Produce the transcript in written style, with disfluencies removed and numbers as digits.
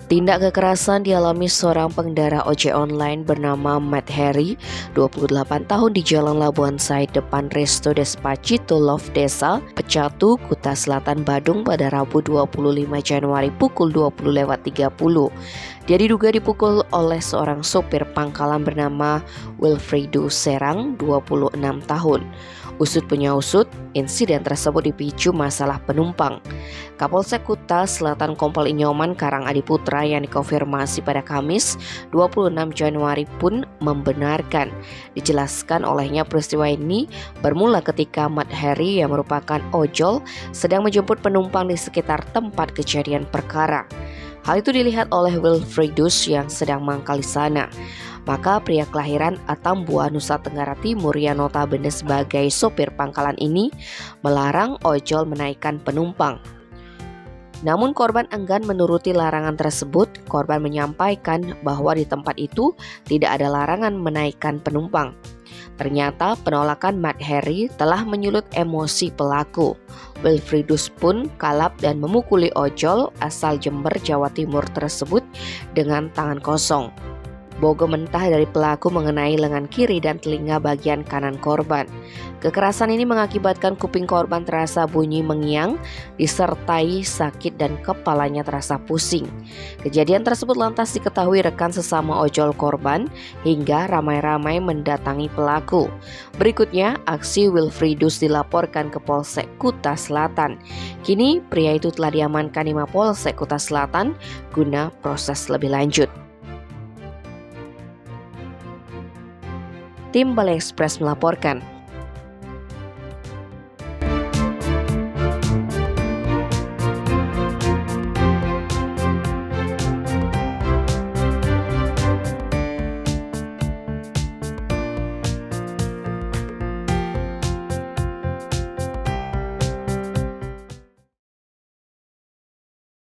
Tindak kekerasan dialami seorang pengendara ojek online bernama Matt Harry, 28 tahun di Jalan Labuan Said depan Resto Despacito Love Desa, Pecatu, Kuta Selatan, Badung pada Rabu 25 Januari pukul 20.30. Dia diduga dipukul oleh seorang sopir pangkalan bernama Wilfredo Serang, 26 tahun. Usut punya usut, insiden tersebut dipicu masalah penumpang. Kapolsek Kuta Selatan Kompol Inyoman Karangadiputra yang dikonfirmasi pada Kamis 26 Januari pun membenarkan. Dijelaskan olehnya peristiwa ini bermula ketika Matt Harry yang merupakan ojol sedang menjemput penumpang di sekitar tempat kejadian perkara. Hal itu dilihat oleh Wilfredus yang sedang mangkal di sana. Maka pria kelahiran Atambua, Nusa Tenggara Timur yang notabene sebagai sopir pangkalan ini melarang ojol menaikkan penumpang. Namun korban enggan menuruti larangan tersebut. Korban menyampaikan bahwa di tempat itu tidak ada larangan menaikkan penumpang. Ternyata penolakan Matt Harry telah menyulut emosi pelaku. Wilfredus pun kalap dan memukuli ojol asal Jember, Jawa Timur tersebut dengan tangan kosong. Bogo mentah dari pelaku mengenai lengan kiri dan telinga bagian kanan korban. Kekerasan ini mengakibatkan kuping korban terasa bunyi mengiang, disertai sakit dan kepalanya terasa pusing. Kejadian tersebut lantas diketahui rekan sesama ojol korban hingga ramai-ramai mendatangi pelaku. Berikutnya, aksi Wilfredus dilaporkan ke Polsek Kuta Selatan. Kini pria itu telah diamankan di Mapolsek Kuta Selatan guna proses lebih lanjut. Tim Bali Express melaporkan.